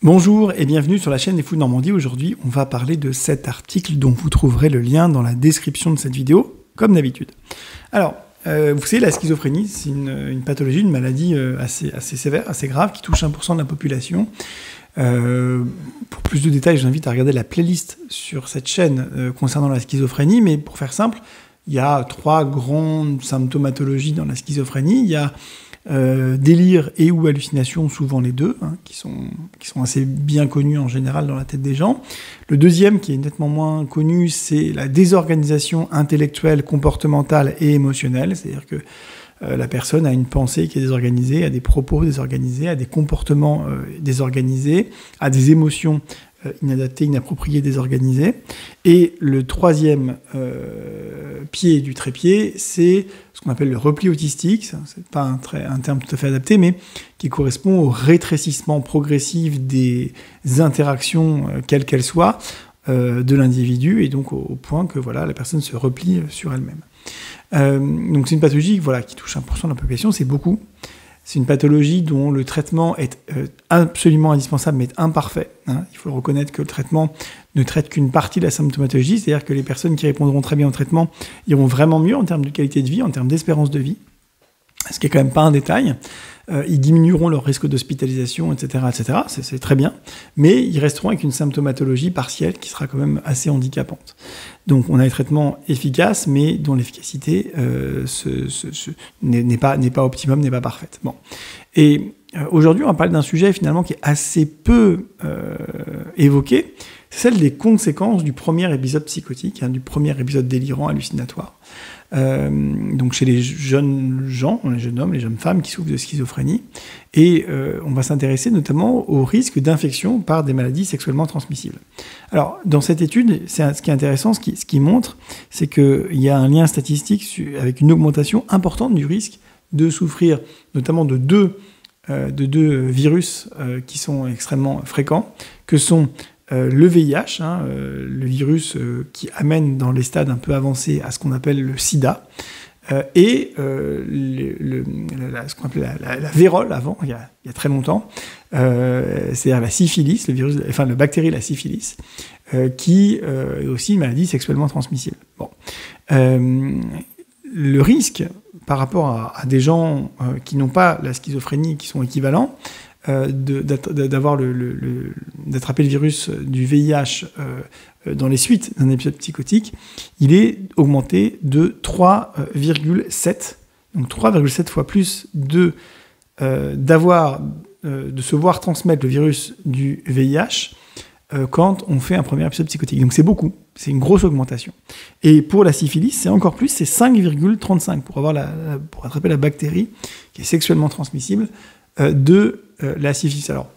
Bonjour et bienvenue sur la chaîne des Fous de Normandie. Aujourd'hui, on va parler de cet article dont vous trouverez le lien dans la description de cette vidéo, comme d'habitude. Alors, vous savez, la schizophrénie, c'est une pathologie, une maladie assez sévère, assez grave, qui touche 1% de la population. Pour plus de détails, je vous invite à regarder la playlist sur cette chaîne concernant la schizophrénie, mais pour faire simple, il y a 3 grandes symptomatologies dans la schizophrénie. Il y a délire et ou hallucination, souvent les deux, qui sont assez bien connus en général dans la tête des gens. Le deuxième, qui est nettement moins connu, c'est la désorganisation intellectuelle, comportementale et émotionnelle, c'est-à-dire que la personne a une pensée qui est désorganisée, a des propos désorganisés, a des comportements désorganisés, a des émotions inadaptées, inappropriées, désorganisées. Et le troisième pied du trépied, c'est ce qu'on appelle le repli autistique. C'est pas un terme tout à fait adapté, mais qui correspond au rétrécissement progressif des interactions, quelles qu'elles soient, de l'individu, et donc au point que voilà, la personne se replie sur elle-même. Donc c'est une pathologie qui touche 1% de la population, c'est beaucoup. C'est une pathologie dont le traitement est absolument indispensable, mais imparfait. Il faut reconnaître que le traitement ne traite qu'une partie de la symptomatologie, c'est-à-dire que les personnes qui répondront très bien au traitement iront vraiment mieux en termes de qualité de vie, en termes d'espérance de vie, ce qui est quand même pas un détail. Ils diminueront leur risque d'hospitalisation, etc., etc. C'est très bien, mais ils resteront avec une symptomatologie partielle qui sera quand même assez handicapante. Donc on a des traitements efficaces, mais dont l'efficacité n'est pas optimum, n'est pas parfaite. Bon. Et aujourd'hui, on va parler d'un sujet finalement qui est assez peu évoqué, c'est celle des conséquences du premier épisode psychotique, du premier épisode délirant, hallucinatoire. Donc chez les jeunes gens, les jeunes hommes, les jeunes femmes qui souffrent de schizophrénie, et on va s'intéresser notamment au risque d'infection par des maladies sexuellement transmissibles. Alors dans cette étude, ce qui est intéressant, ce qui montre, c'est qu'il y a un lien statistique avec une augmentation importante du risque de souffrir notamment de deux virus qui sont extrêmement fréquents, que sont le VIH, le virus qui amène dans les stades un peu avancés à ce qu'on appelle le sida, et ce qu'on appelait la vérole avant, il y a très longtemps, c'est-à-dire la syphilis, la bactérie la syphilis, qui est aussi une maladie sexuellement transmissible. Bon. Le risque par rapport à des gens qui n'ont pas la schizophrénie, qui sont équivalents, d'attraper le virus du VIH dans les suites d'un épisode psychotique, il est augmenté de 3,7, donc 3,7 fois plus de se voir transmettre le virus du VIH quand on fait un premier épisode psychotique. Donc c'est beaucoup, c'est une grosse augmentation. Et pour la syphilis, c'est encore plus, c'est 5,35 pour attraper la bactérie qui est sexuellement transmissible de la syphilis. Alors,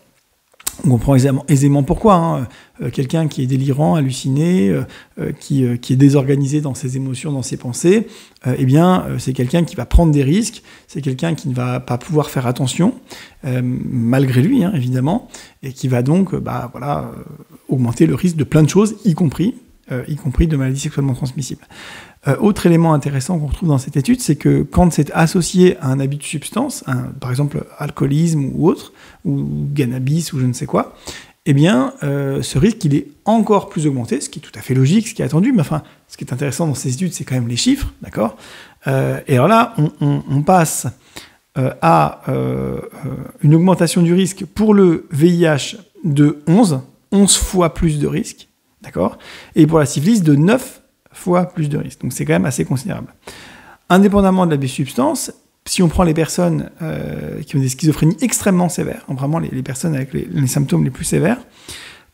on comprend aisément pourquoi. Quelqu'un qui est délirant, halluciné, qui est désorganisé dans ses émotions, dans ses pensées, c'est quelqu'un qui va prendre des risques, c'est quelqu'un qui ne va pas pouvoir faire attention, malgré lui, évidemment, et qui va donc augmenter le risque de plein de choses, y compris de maladies sexuellement transmissibles. Autre élément intéressant qu'on retrouve dans cette étude, c'est que quand c'est associé à un abus de substance, par exemple alcoolisme ou autre, ou cannabis ou je ne sais quoi, ce risque il est encore plus augmenté, ce qui est tout à fait logique, ce qui est attendu, mais enfin, ce qui est intéressant dans ces études, c'est quand même les chiffres, d'accord ? Et alors là, on passe à une augmentation du risque pour le VIH de 11 fois plus de risque, d'accord ? Et pour la syphilis de 9 fois plus de risques. Donc c'est quand même assez considérable. Indépendamment de l'abus de substance, si on prend les personnes qui ont des schizophrénies extrêmement sévères, vraiment les personnes avec les symptômes les plus sévères,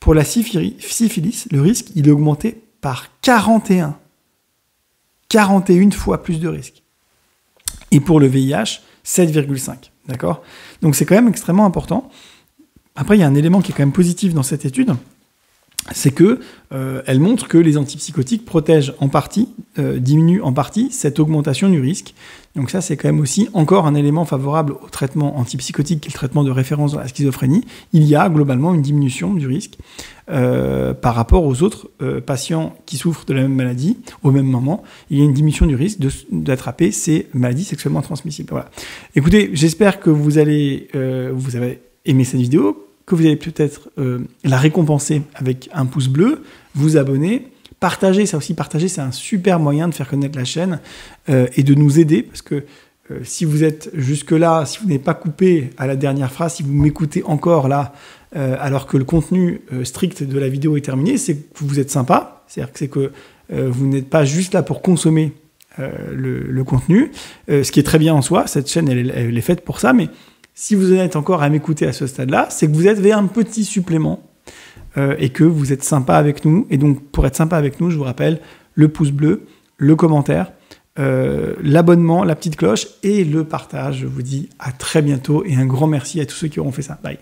pour la syphilis, le risque, il est augmenté par 41 fois plus de risques. Et pour le VIH, 7,5. D'accord ? Donc c'est quand même extrêmement important. Après, il y a un élément qui est quand même positif dans cette étude, c'est que elle montre que les antipsychotiques protègent en partie, diminuent en partie cette augmentation du risque. Donc ça, c'est quand même aussi encore un élément favorable au traitement antipsychotique, qui est le traitement de référence dans la schizophrénie. Il y a globalement une diminution du risque par rapport aux autres patients qui souffrent de la même maladie au même moment. Il y a une diminution du risque d'attraper ces maladies sexuellement transmissibles. Voilà. Écoutez, j'espère que vous avez aimé cette vidéo. que vous allez peut-être la récompenser avec un pouce bleu, vous abonner, partager. Ça aussi, partager, c'est un super moyen de faire connaître la chaîne et de nous aider, parce que si vous êtes jusque-là, si vous n'êtes pas coupé à la dernière phrase, si vous m'écoutez encore là, alors que le contenu strict de la vidéo est terminé, c'est que vous êtes sympa, c'est que vous n'êtes pas juste là pour consommer le contenu, ce qui est très bien en soi. Cette chaîne, elle est faite pour ça, mais si vous en êtes encore à m'écouter à ce stade-là, c'est que vous avez un petit supplément et que vous êtes sympa avec nous. Et donc, pour être sympa avec nous, je vous rappelle, le pouce bleu, le commentaire, l'abonnement, la petite cloche et le partage. Je vous dis à très bientôt et un grand merci à tous ceux qui auront fait ça. Bye.